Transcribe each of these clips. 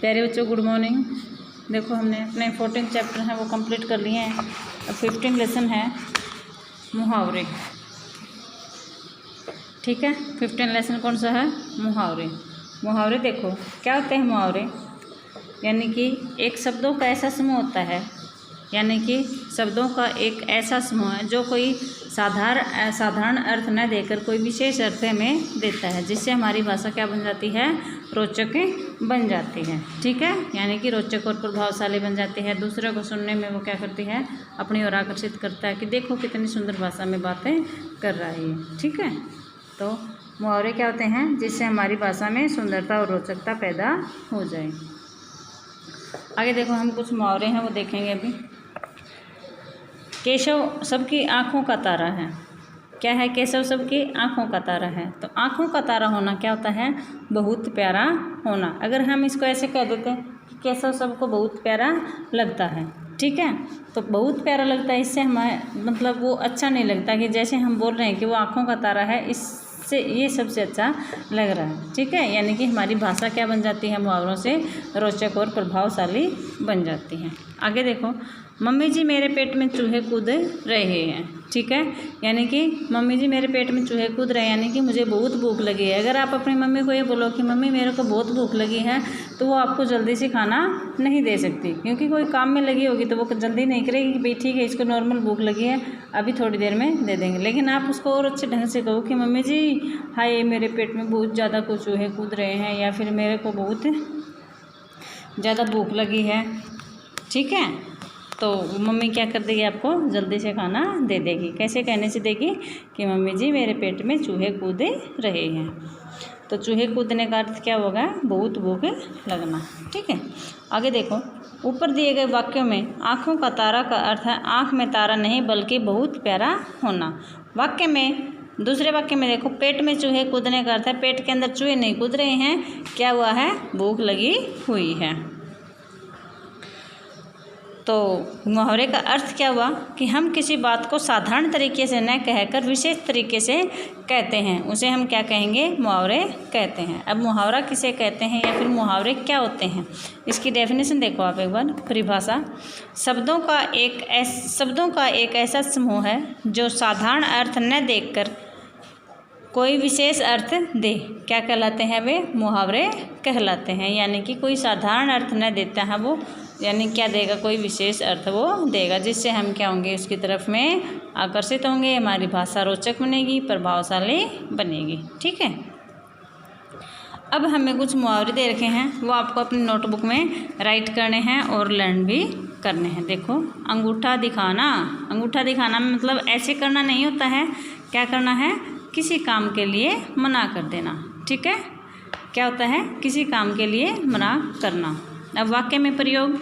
प्यारे बच्चों good morning. देखो हमने अपने 14 चैप्टर हैं वो कंप्लीट कर लिए हैं। अब 15 लेसन है मुहावरे। ठीक है, 15 लेसन कौन सा है? मुहावरे। मुहावरे देखो क्या होते हैं मुहावरे, यानी कि एक शब्दों का ऐसा समूह होता है, यानी कि शब्दों का एक ऐसा समूह है जो कोई साधारण अर्थ न देकर कोई विशेष अर्थ में देता है, जिससे हमारी भाषा क्या बन जाती है? रोचक बन जाती है। ठीक है, यानी कि रोचक और प्रभावशाली बन जाती है। दूसरे को सुनने में वो क्या करती है? अपनी ओर आकर्षित करता है कि देखो कितनी सुंदर भाषा में बातें कर रहा है ये। ठीक है, तो मुहावरे क्या होते हैं? जिससे हमारी भाषा में सुंदरता और रोचकता पैदा हो जाए। आगे देखो हम कुछ मुहावरे हैं वो देखेंगे अभी। केशव सबकी आँखों का तारा है। क्या है? केशव सबकी आँखों का तारा है। तो आँखों का तारा होना क्या होता है? बहुत प्यारा होना। अगर हम इसको ऐसे कह देते हैं कि केशव सबको बहुत प्यारा लगता है, ठीक है, तो बहुत प्यारा लगता है, इससे हमें मतलब वो अच्छा नहीं लगता कि जैसे हम बोल रहे हैं कि वो आँखों का तारा है, इससे ये सबसे अच्छा लग रहा है। ठीक है, यानी कि हमारी भाषा क्या बन जाती है? मुहावरों से रोचक और प्रभावशाली बन जाती है। आगे देखो, मम्मी जी मेरे पेट में चूहे कूद रहे हैं। ठीक है, यानी कि मम्मी जी मेरे पेट में चूहे कूद रहे हैं, यानी कि मुझे बहुत भूख लगी है। अगर आप अपनी मम्मी को ये बोलो कि मम्मी मेरे को बहुत भूख लगी है, तो वो आपको जल्दी से खाना नहीं दे सकती, क्योंकि कोई काम में लगी होगी तो वो जल्दी नहीं करेगी कि भाई ठीक है इसको नॉर्मल भूख लगी है, अभी थोड़ी देर में दे देंगे। लेकिन आप उसको और अच्छे ढंग से कहो कि मम्मी जी हाय मेरे पेट में बहुत ज़्यादा कुछ चूहे कूद रहे हैं, या फिर मेरे को बहुत ज़्यादा भूख लगी है। ठीक है, तो मम्मी क्या कर देगी? आपको जल्दी से खाना दे देगी। कैसे कहने से देगी? कि मम्मी जी मेरे पेट में चूहे कूद रहे हैं। तो चूहे कूदने का अर्थ क्या होगा? बहुत भूख लगना। ठीक है, आगे देखो, ऊपर दिए गए वाक्यों में आँखों का तारा का अर्थ है आँख में तारा नहीं बल्कि बहुत प्यारा होना। वाक्य में दूसरे वाक्य में देखो, पेट में चूहे कूदने का अर्थ है पेट के अंदर चूहे नहीं कूद रहे हैं, क्या हुआ है? भूख लगी हुई है। तो मुहावरे का अर्थ क्या हुआ? कि हम किसी बात को साधारण तरीके से न कहकर विशेष तरीके से कहते हैं, उसे हम क्या कहेंगे? मुहावरे कहते हैं। अब मुहावरा किसे कहते हैं या फिर मुहावरे क्या होते हैं, इसकी डेफिनेशन देखो आप एक बार। परिभाषा, शब्दों का एक ऐसा समूह है जो साधारण अर्थ न देकर कोई विशेष अर्थ दे, क्या कहलाते हैं? वे मुहावरे कहलाते हैं। यानी कि कोई साधारण अर्थ न देता है वो, यानी क्या देगा? कोई विशेष अर्थ वो देगा, जिससे हम क्या होंगे? उसकी तरफ में आकर्षित होंगे, हमारी भाषा रोचक बनेगी, प्रभावशाली बनेगी। ठीक है, अब हमें कुछ मुहावरे दे रखे हैं, वो आपको अपनी नोटबुक में राइट करने हैं और लर्न भी करने हैं। देखो, अंगूठा दिखाना। अंगूठा दिखाना में मतलब ऐसे करना नहीं होता है। क्या करना है? किसी काम के लिए मना कर देना। ठीक है, क्या होता है? किसी काम के लिए मना करना। अब वाक्य में प्रयोग।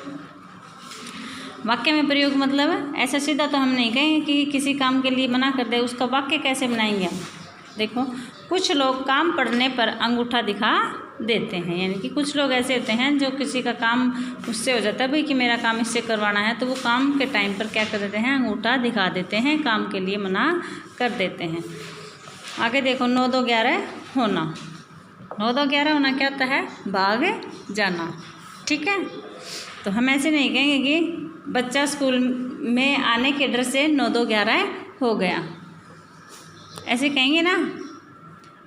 वाक्य में प्रयोग मतलब ऐसा सीधा तो हम नहीं कहेंगे कि किसी काम के लिए मना कर दे, उसका वाक्य कैसे बनाएंगे हम? देखो, कुछ लोग काम पड़ने पर अंगूठा दिखा देते हैं, यानी कि कुछ लोग ऐसे होते हैं जो किसी का काम उससे हो जाता है भाई कि मेरा काम इससे करवाना है, तो वो काम के टाइम पर क्या कर देते हैं? अंगूठा दिखा देते हैं, काम के लिए मना कर देते हैं। आगे देखो, 9-2-11 होना। 9-2-11 होना क्या होता है? भाग जाना। ठीक है, तो हम ऐसे नहीं कहेंगे कि बच्चा स्कूल में आने के डर से 9-2-11 हो गया, ऐसे कहेंगे ना,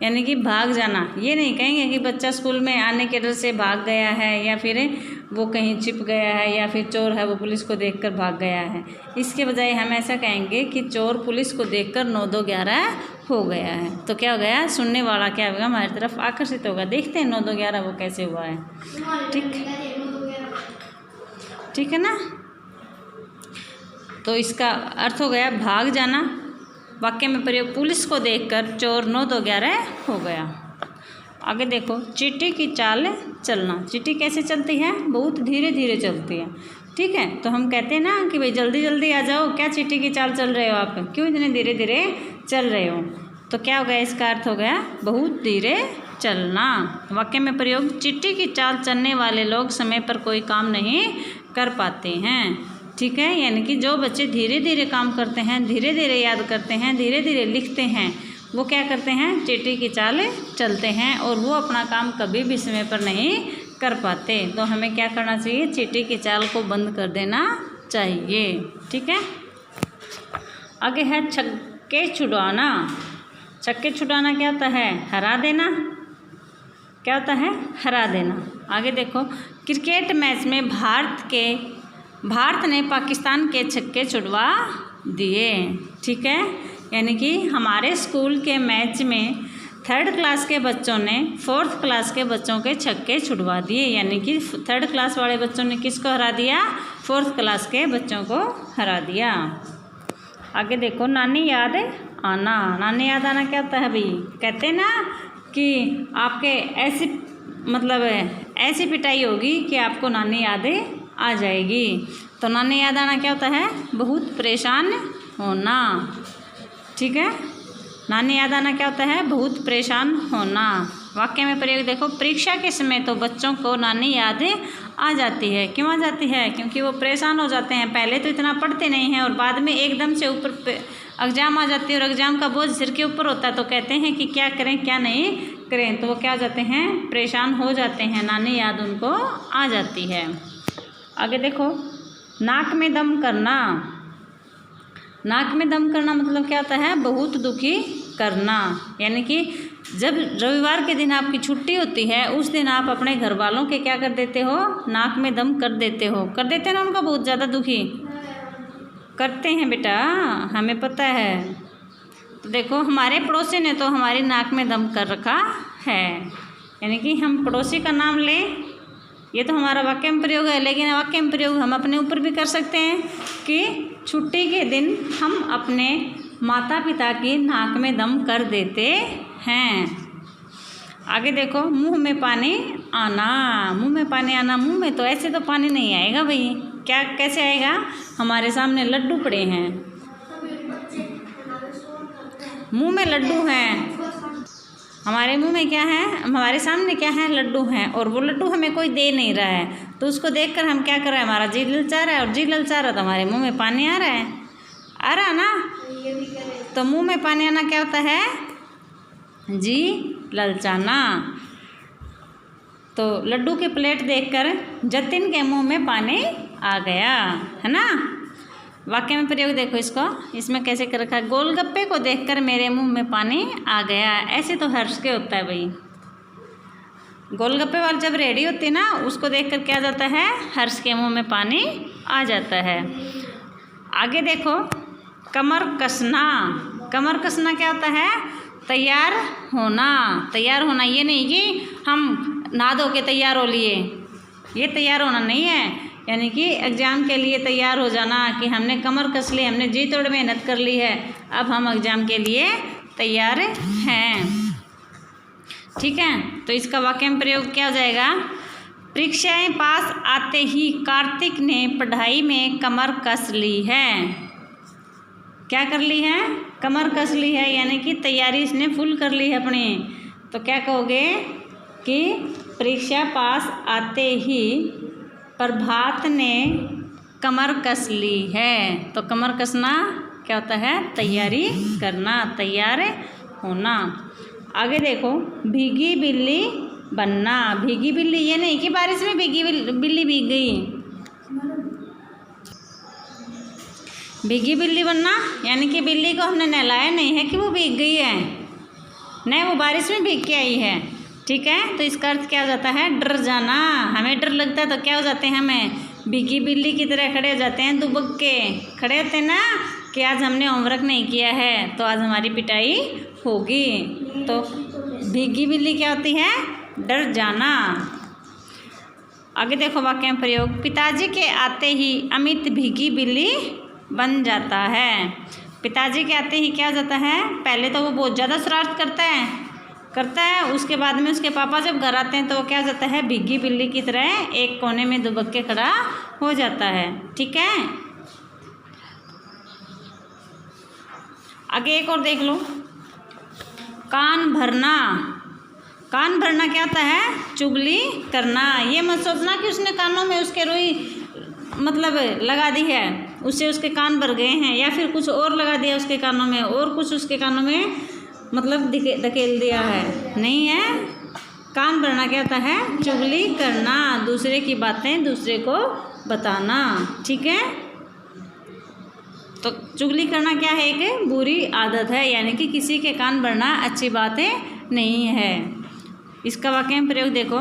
यानी कि भाग जाना। ये नहीं कहेंगे कि बच्चा स्कूल में आने के डर से भाग गया है, या फिर वो कहीं छिप गया है, या फिर चोर है वो पुलिस को देखकर भाग गया है। इसके बजाय हम ऐसा कहेंगे कि चोर पुलिस को देखकर 9-2-11 हो गया है। तो क्या हो गया? सुनने वाला क्या होगा? हमारी तरफ आकर्षित होगा। देखते हैं 9-2-11 वो कैसे हुआ है। ठीक है ना, तो इसका अर्थ हो गया भाग जाना। वाक्य में प्रयोग, पुलिस को देखकर चोर 9-2-11 हो गया। आगे देखो, चींटी की चाल चलना। चींटी कैसे चलती है? बहुत धीरे धीरे चलती है। ठीक है, तो हम कहते हैं ना कि भाई जल्दी जल्दी आ जाओ, क्या चींटी की चाल चल रहे हो आप, क्यों इतने धीरे धीरे चल रहे हो? तो क्या हो गया? इसका अर्थ हो गया बहुत धीरे चलना। वाक्य में प्रयोग, चींटी की चाल चलने वाले लोग समय पर कोई काम नहीं कर पाते हैं। ठीक है, यानी कि जो बच्चे धीरे धीरे काम करते हैं, धीरे धीरे याद करते हैं, धीरे धीरे लिखते हैं, वो क्या करते हैं? चींटी की चाल चलते हैं, और वो अपना काम कभी भी समय पर नहीं कर पाते। तो हमें क्या करना चाहिए, चींटी की चाल को बंद कर देना चाहिए। ठीक है, आगे है छक्के छुड़ाना। छक्के छुड़ाना क्या होता है, हरा देना। क्या होता है, हरा देना। आगे देखो, क्रिकेट मैच में भारत ने पाकिस्तान के छक्के छुड़वा दिए। ठीक है, यानी कि हमारे स्कूल के मैच में 3rd क्लास के बच्चों ने 4th क्लास के बच्चों के छक्के छुड़वा दिए। यानी कि 3rd क्लास वाले बच्चों ने किसको हरा दिया, 4th क्लास के बच्चों को हरा दिया। आगे देखो, नानी याद आना। नानी याद आना क्या होता है भाई, कहते हैं ना कि आपके ऐसी पिटाई होगी कि आपको नानी यादें आ जाएगी। तो नानी याद आना क्या होता है, बहुत परेशान होना। ठीक है, नानी याद आना क्या होता है, बहुत परेशान होना। वाक्य में प्रयोग देखो, परीक्षा के समय तो बच्चों को नानी यादें आ जाती है। क्यों आ जाती है, क्योंकि वो परेशान हो जाते हैं। पहले तो इतना पढ़ते नहीं हैं और बाद में एकदम से ऊपर एग्ज़ाम आ जाती है और एग्ज़ाम का बोझ सिर के ऊपर होता है। तो कहते हैं कि क्या करें क्या नहीं करें, तो वो क्या हो जाते हैं, परेशान हो जाते हैं, नानी याद उनको आ जाती है। आगे देखो, नाक में दम करना। नाक में दम करना मतलब क्या होता है, बहुत दुखी करना। यानी कि जब रविवार के दिन आपकी छुट्टी होती है, उस दिन आप अपने घर वालों के क्या कर देते हो, नाक में दम कर देते हो। कर देते हैं ना, उनका बहुत ज़्यादा दुखी करते हैं बेटा, हमें पता है। तो देखो, हमारे पड़ोसी ने तो हमारी नाक में दम कर रखा है। यानी कि हम पड़ोसी का नाम लें, ये तो हमारा वाक्य में प्रयोग है। लेकिन वाक्य में प्रयोग हम अपने ऊपर भी कर सकते हैं कि छुट्टी के दिन हम अपने माता पिता की नाक में दम कर देते हैं। आगे देखो, मुंह में पानी आना। मुंह में पानी आना, मुंह में तो ऐसे तो पानी नहीं आएगा भाई, क्या कैसे आएगा, हमारे सामने लड्डू पड़े हैं, मुंह में लड्डू हैं, हमारे मुंह में क्या है, हमारे सामने क्या है, लड्डू हैं, और वो लड्डू हमें कोई दे नहीं रहा है। तो उसको देखकर हम क्या कर रहे हैं, हमारा जी ललचा रहा है, और जी ललचा रहा तो हमारे मुंह में पानी आ रहा है, आ रहा ना। तो मुंह में पानी आना क्या होता है, जी ललचाना। तो लड्डू की प्लेट देखकर जतिन के मुंह में पानी आ गया, है ना। वाक्य में प्रयोग देखो इसको, इसमें कैसे कर रखा है, गोलगप्पे को देखकर मेरे मुंह में पानी आ गया। ऐसे तो हर्ष के होता है भाई, गोलगप्पे वाली जब रेडी होती है ना, उसको देखकर क्या जाता है, हर्ष के मुंह में पानी आ जाता है। आगे देखो, कमर कसना। कमर कसना क्या होता है, तैयार होना। तैयार होना ये नहीं कि हम नहा धो के तैयार हो लिए, ये तैयार होना नहीं है। यानी कि एग्ज़ाम के लिए तैयार हो जाना, कि हमने कमर कस ली, हमने जी तोड़ मेहनत कर ली है, अब हम एग्ज़ाम के लिए तैयार हैं। ठीक है, तो इसका वाक्य में प्रयोग क्या हो जाएगा, परीक्षाएं पास आते ही कार्तिक ने पढ़ाई में कमर कस ली है। क्या कर ली है, कमर कस ली है, यानी कि तैयारी इसने फुल कर ली है अपनी। तो क्या कहोगे कि परीक्षा पास आते ही प्रभात ने कमर कस ली है। तो कमर कसना क्या होता है, तैयारी करना, तैयार होना। आगे देखो, भीगी बिल्ली बनना। भीगी बिल्ली ये नहीं कि बारिश में भीगी बिल्ली भीग गई, भीगी बिल्ली बनना यानी कि बिल्ली को हमने नहलाया नहीं है कि वो भीग गई है, नहीं, वो बारिश में भीग के आई है। ठीक है, तो इसका अर्थ क्या हो जाता है, डर जाना। हमें डर लगता है तो क्या हो जाते हैं, हमें भीगी बिल्ली की तरह खड़े हो जाते हैं, दुबक के खड़े होते हैं ना, कि आज हमने होमवर्क नहीं किया है तो आज हमारी पिटाई होगी। तो भीगी बिल्ली क्या होती है, डर जाना। आगे देखो वाक्य में प्रयोग, पिताजी के आते ही अमित भीगी बिल्ली बन जाता है। पिताजी के आते ही क्या हो जाता है, पहले तो वो बहुत ज़्यादा शरारत करता है, उसके बाद में उसके पापा जब घर आते हैं तो वो क्या हो जाता है, भीगी बिल्ली की तरह एक कोने में दुबक के खड़ा हो जाता है। ठीक है, आगे एक और देख लो, कान भरना। कान भरना क्या होता है, चुगली करना। ये मत सोचना कि उसने कानों में उसके रुई लगा दी है, उससे उसके कान भर गए हैं, या फिर कुछ और लगा दिया उसके कानों में, और कुछ उसके कानों में धकेल दिया है, नहीं है। कान भरना क्या होता है? चुगली करना, दूसरे की बातें दूसरे को बताना। ठीक है, तो चुगली करना क्या है? एक बुरी आदत है, यानी कि किसी के कान भरना अच्छी बातें नहीं है। इसका वाक्य में प्रयोग देखो,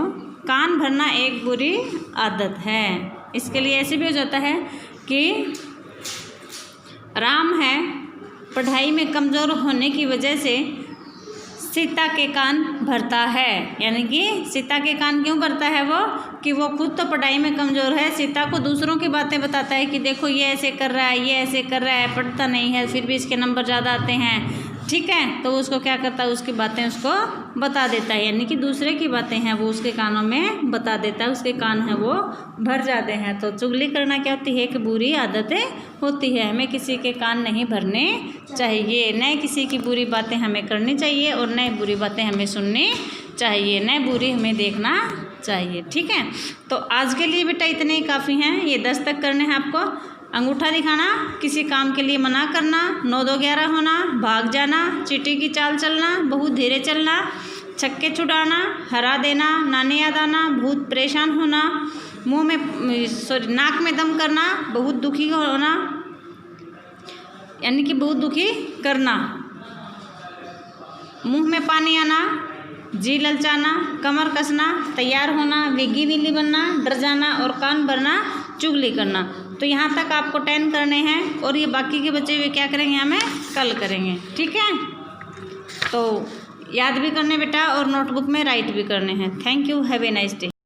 कान भरना एक बुरी आदत है। इसके लिए ऐसे भी हो जाता है कि राम है, पढ़ाई में कमज़ोर होने की वजह से सीता के कान भरता है। यानी कि सीता के कान क्यों भरता है वो? कि वो खुद तो पढ़ाई में कमज़ोर है, सीता को दूसरों की बातें बताता है कि देखो ये ऐसे कर रहा है, ये ऐसे कर रहा है, पढ़ता नहीं है, फिर भी इसके नंबर ज़्यादा आते हैं। ठीक है, तो उसको क्या करता है? उसकी बातें उसको बता देता है, यानी कि दूसरे की बातें हैं वो उसके कानों में बता देता है, उसके कान हैं वो भर जाते हैं। तो चुगली करना क्या होती है? कि बुरी आदतें होती है। हमें किसी के कान नहीं भरने चाहिए, न किसी की बुरी बातें हमें करनी चाहिए और न बुरी बातें हमें सुननी चाहिए, न बुरी हमें देखना चाहिए। ठीक है, तो आज के लिए बेटा इतने ही काफ़ी हैं। ये 10 तक करने हैं आपको। अंगूठा दिखाना, किसी काम के लिए मना करना, 9 2 11 होना, भाग जाना, चींटी की चाल चलना, बहुत धीरे चलना, छक्के छुड़ाना, हरा देना, नानी याद आना, भूत परेशान होना, मुंह में नाक में दम करना, बहुत दुखी होना, यानी कि बहुत दुखी करना, मुंह में पानी आना, जी ललचाना, कमर कसना, तैयार होना, वेगी नीली बनना, डर जाना और कान भरना, चुगली करना। तो यहाँ तक आपको 10 करने हैं और ये बाकी के बच्चे भी क्या करेंगे? हमें कल करेंगे। ठीक है, तो याद भी करने बेटा और नोटबुक में राइट भी करने हैं। Thank you, have a nice day.